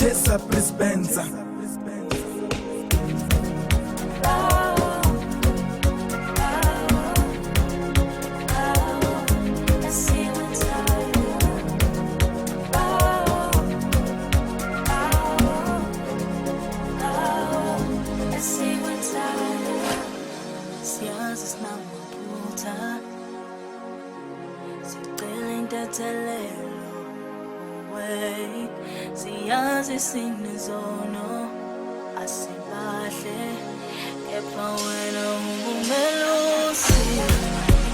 Jessa Prispenza. Siyazi sinizono asibahle kepha wena ungumelusi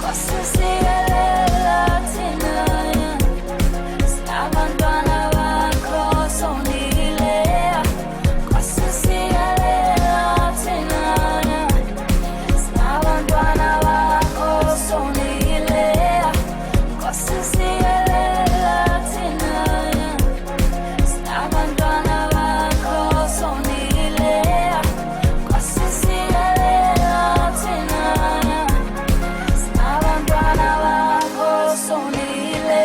kwasisiyelela thina sinabantwana bakho sonile kwasisiyelela thina sinabantwana bakho sonile kwasisiyelela thina abantwana bakho sonile kwasisiyelela thina abantwana bakho sonile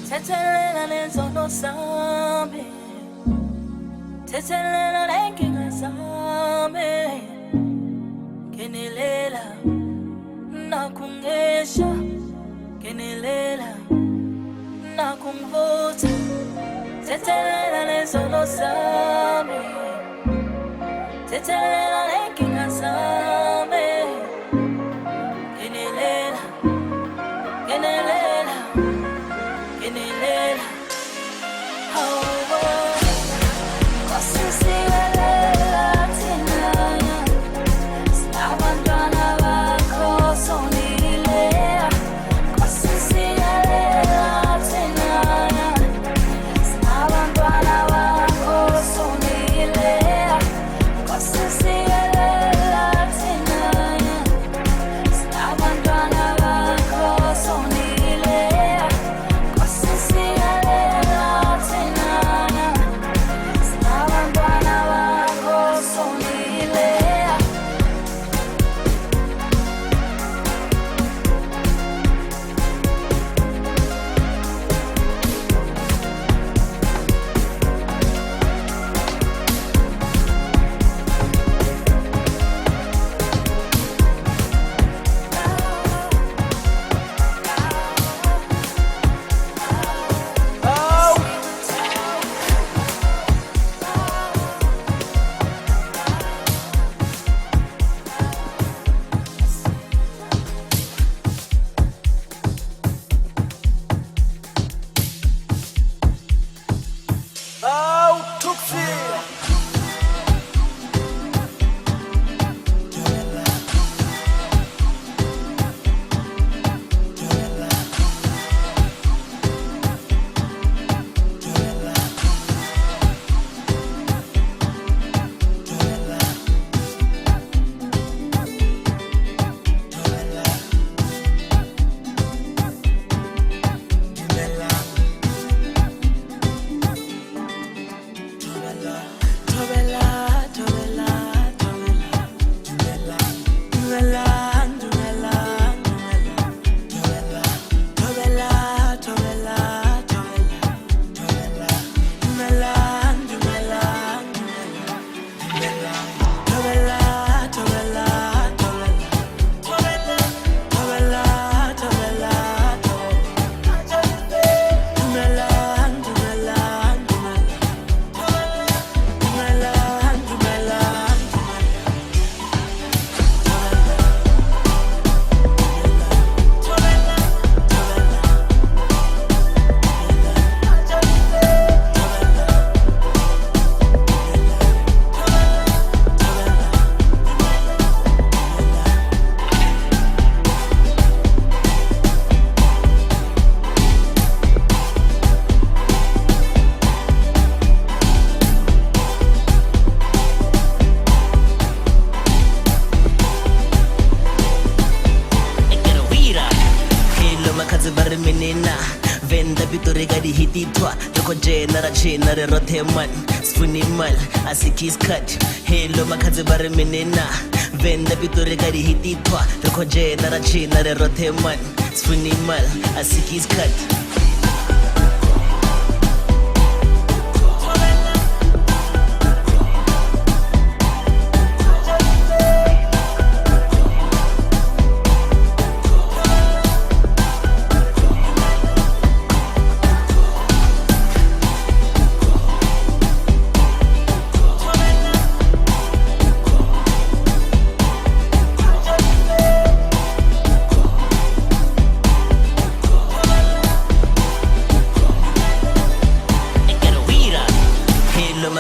Tetelela lenzono zami Tetelela lenkinga zami Kenelela nakungesha Kenelela nakungvutha Tetelela lenzono zami Tetelela lenkinga zami Kenelela Kenelela Kenelela, oh, kwasisiyelela thina sinabantwana bakho sonile kwasisiyelela thina sinabantwana bakho sonile kwasisiyelela makadzi vari menena Venda vito rega rihititwa Roko jena ra chena re rothe man Sifuni mal asikis cut Hello makadzi vari menena Venda vito rega rihititwa Roko jena ra chena re rothe man Sifuni mal asikis cut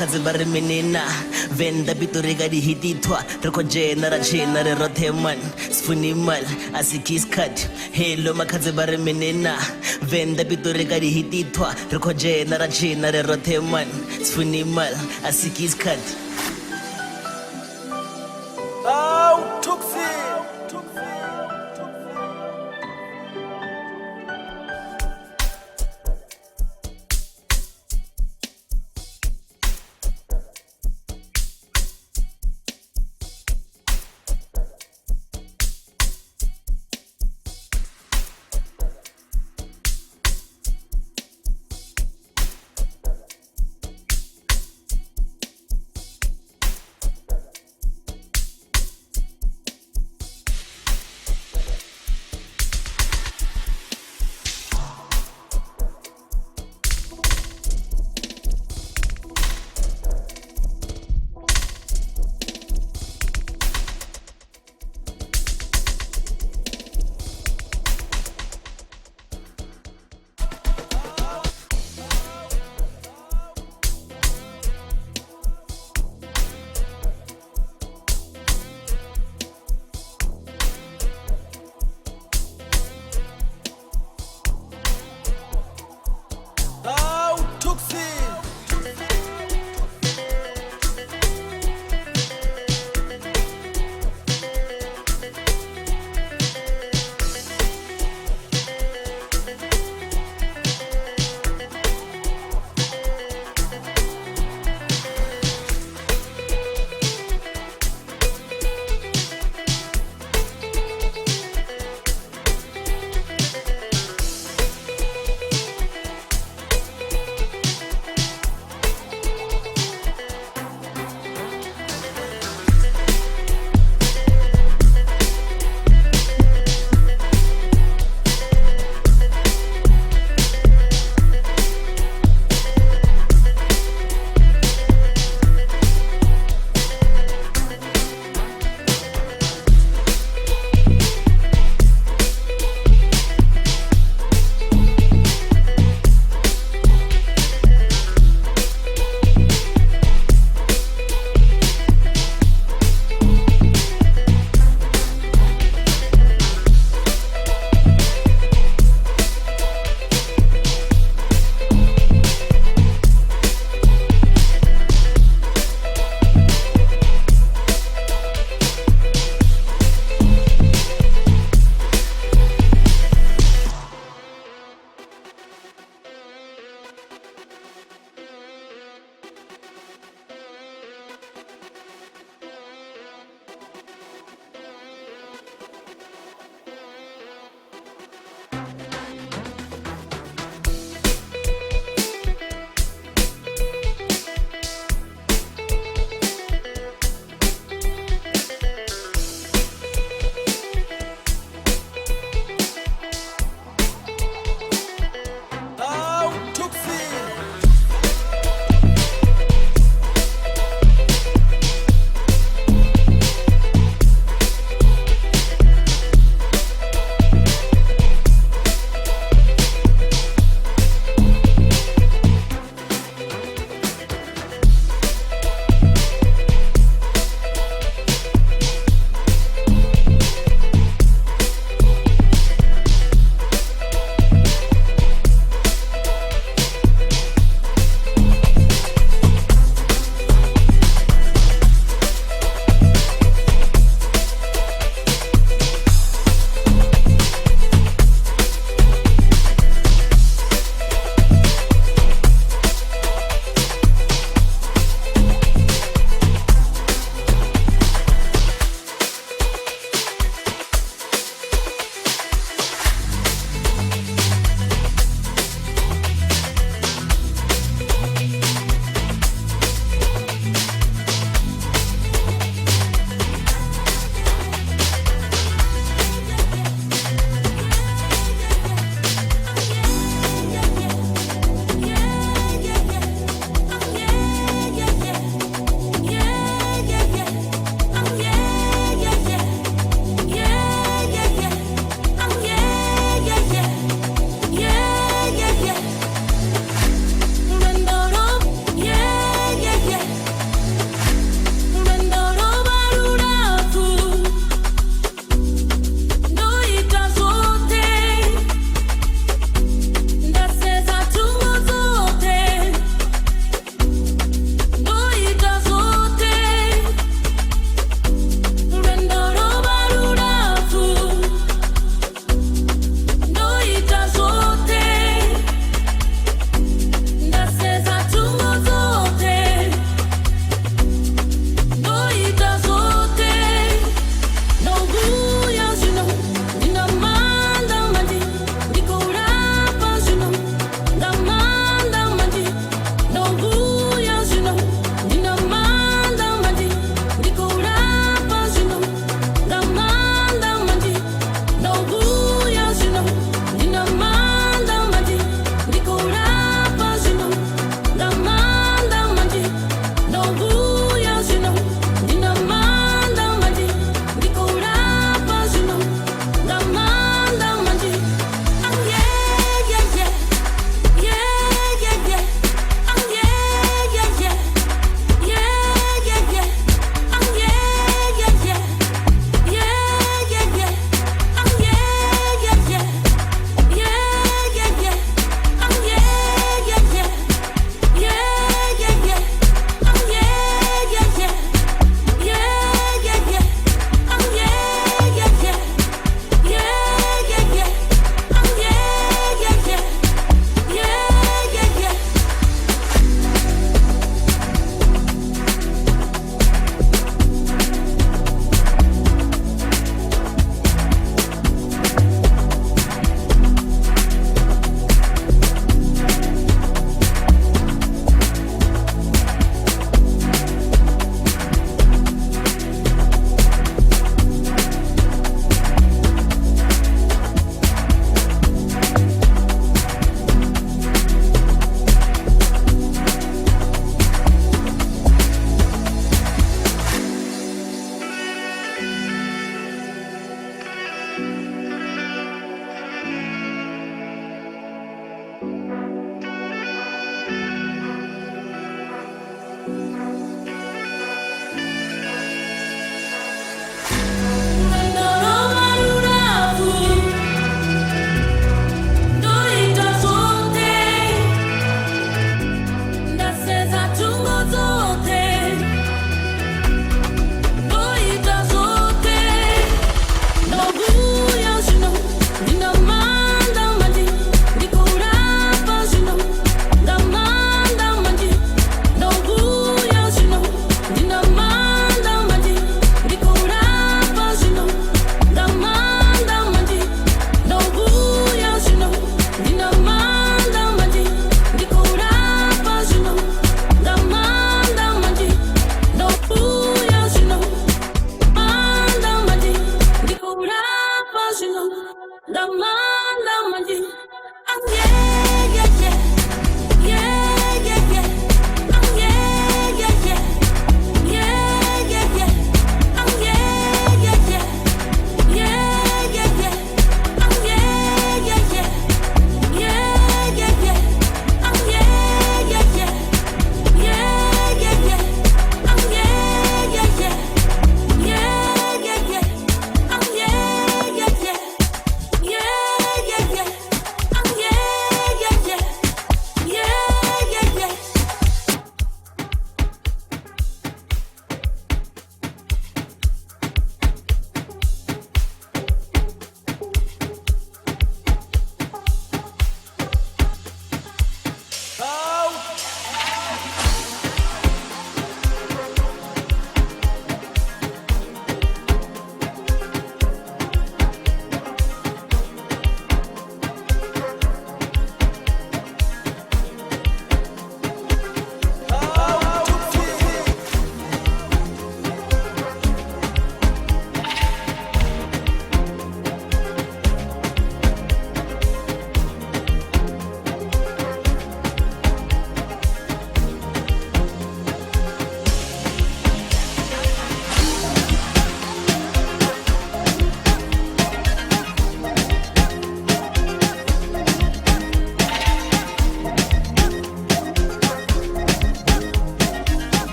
makadzi vari menena Venda vito rega rihititwa Roko jena ra chena re rothe man Sifuni mal asikis cut Hello makadzi vari menena Venda vito rega rihititwa Roko jena ra chena re rothe man Sifuni mal asikis cut Thukhutha.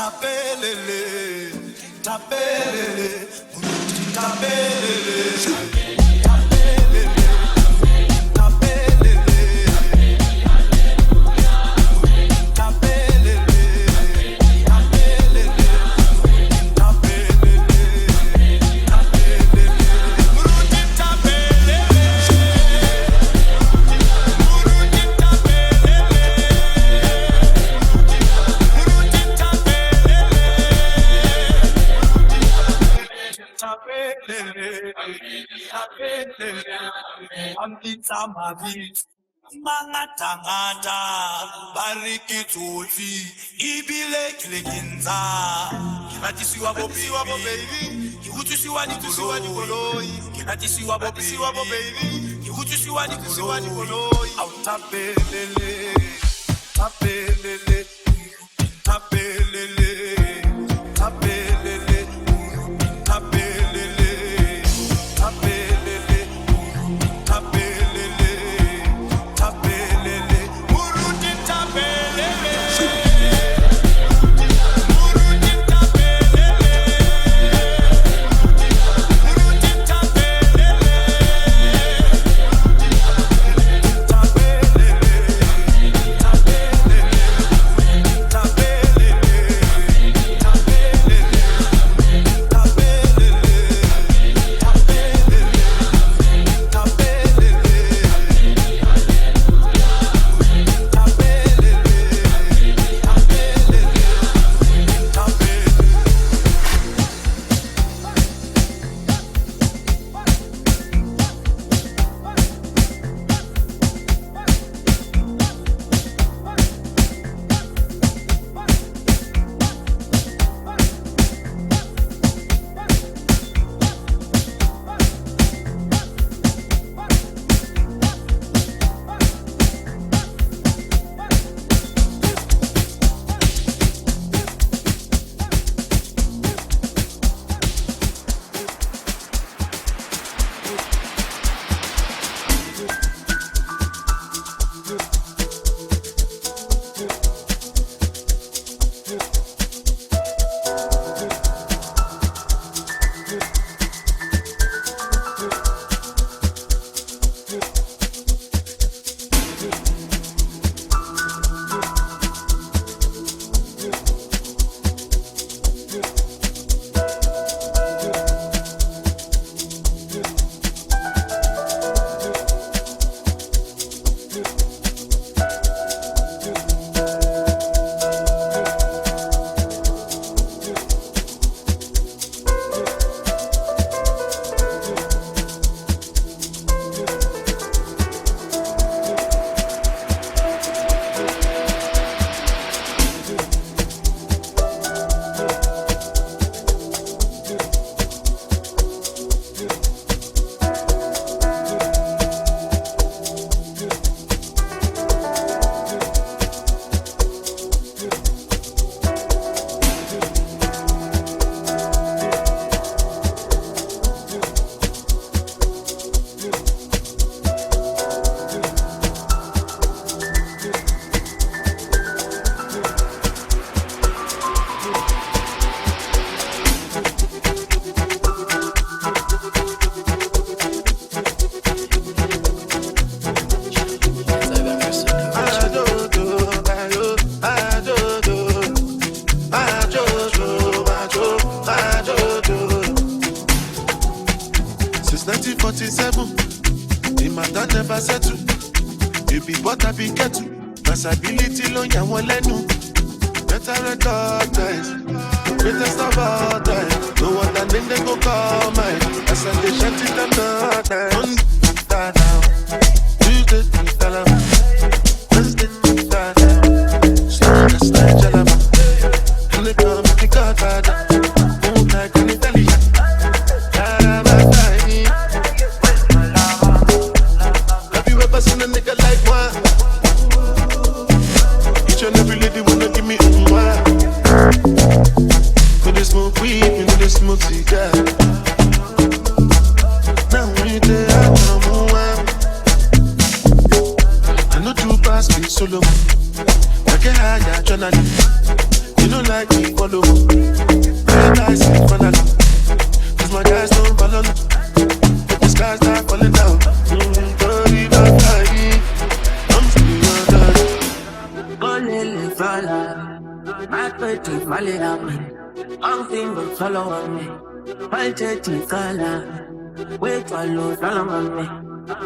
tapelele, tapelele, tapelele. Mangatangata barikitoti ibile kilekinza kinatisiwa baby kikutusiwa ni koloi kinatisiwa baby kikutusiwa ni koloi au tapelele tapelele tapelele tapelele tapelele tapelele tapelele tapelele muruti tapelele muruti tapelele muruti tapelele tapelele Since 1947, the matter never settled. You be what I be get to. Possibility long ya one lenu. Better recognize, greatest of all time. No one than then they go call mine. I said they shut it down nice. Down. Tuesday, Talama. Wednesday, Talama. Sunday, Talama. And they come, they got bad. Moon like an Italian. Have you ever seen a nigga like one? Each and every lady wanna give me one. Could they smoke weed, you know they smoke cigar. Now we there, I come on. I know two pass me solo. I get higher, journaling. You don't like me, follow me. You guys see follow now. Cause my guys don't follow me. But the skies not falling down. Sorry, not dying. I'm still your dad. Olele fala, my pretty Malay. I'm single, follow on me. My dirty color. Wait for low, follow on me.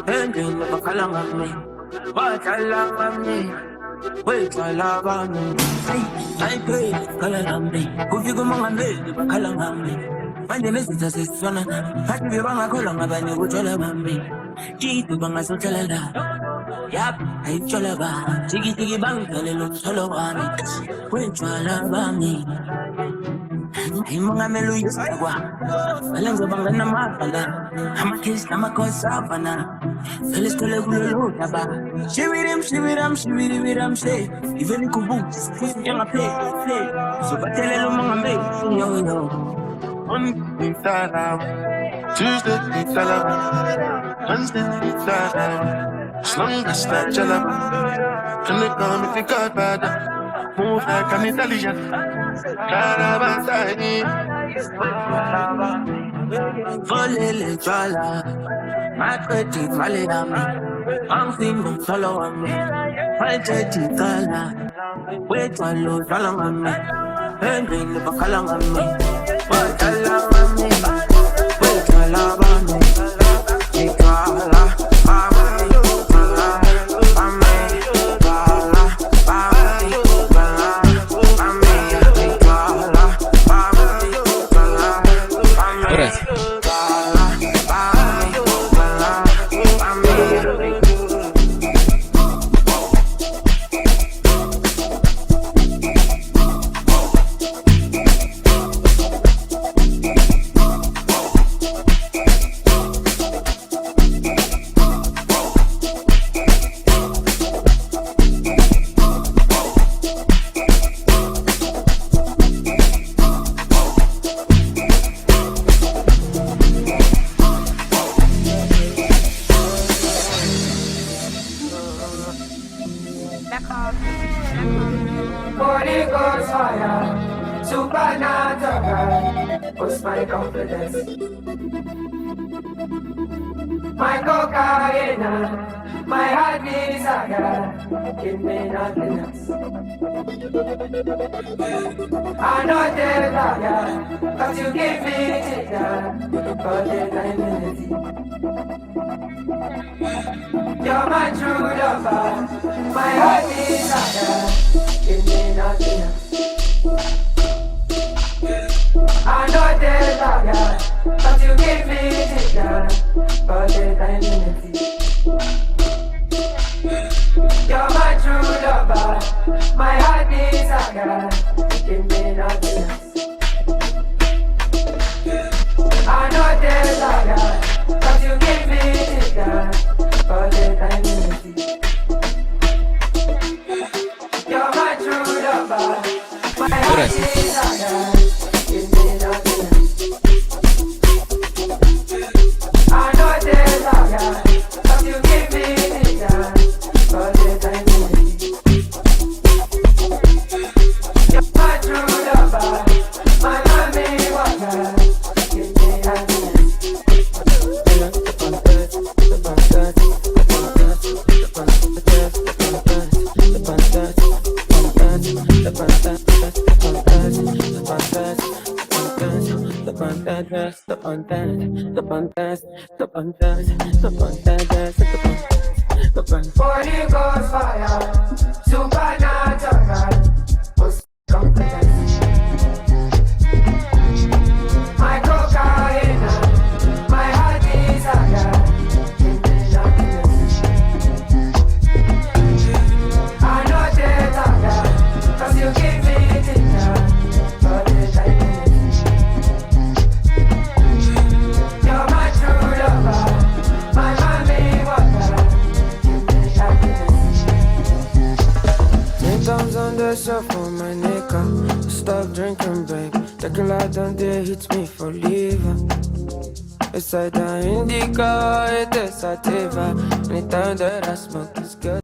And you never follow on me. But I love on me. Wait for love on me. I pray, color on me. Who you go on me, color on me. My name is Jesus, son. I can be wrong, I call on my band, you tell on me. Cheat to bang, I so tell her. Yap, I tell her. Tiki tiki bang, tell her, look, follow on me. Wait for love on me. I'm mga melo yung sagwa. Walang sabang na mapala. Hamakis na makosa pa na. Felis ko lang gululuta ba. Shivirim, shiviram, shiviriviram, she. Even kubu, puso kaya nga play. So batele lo mga may. Yo. Monday, Tala. Tuesday, Tala. Wednesday, Tala. As long as that Jalaba. Can they come if you got bad? Move like an Italian. Olele fala, my pretty Malay. I'm single, follow on me. My dirty color. Wait for low, follow on me. And bring the color on me. But I love on me. Wait for love on me. Holy Ghost fire, supernatural, boost my confidence. My cocaine, my heart desire, give me nothing else. I know the fire, cause you give me ginger, for the 9 minutes. You're my true lover, my heart desire, give me nothing else. I know the fire, cause you give me ginger, for the 9 minutes. You're my true lover, my heart desire, give me nothing else. I know the fire, cause you give me ginger, for the 9 minutes. You're my true lover, my heart desire, give me nothing else. I know the fire, cause you give me ginger, for the 9 minutes. You're my true lover, my mommy water, give me happiness. Holy Ghost fire, supernatural, boost confidence. My cocaine, my heart desire, give me happiness. I know the fire, cause you give me ginger, for the 9 minutes. You're my true lover, my mommy water, give me happiness. 10 times on the shuffle, my nigga. Stop drinking, babe. Tequila down there hits me for liver. It's like the indica, it is sativa. Anytime that I smoke, this girl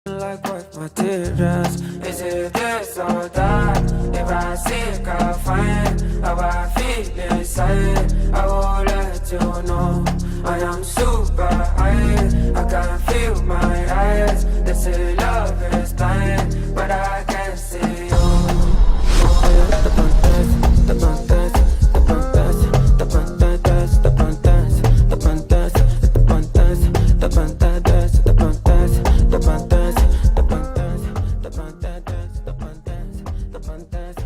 like white materials. Is it this or that? If I sick, I find how I feel inside. I will let you know I am super high. I can feel my eyes. They say love is blind, but I can't see you. The pantas, the pantas, the pantas, the pantas, the pantas, the pantas, the pantas, the pantas, the pantas, the pantas, the pantas, the pantas, the pantas, the pantas, the pantas.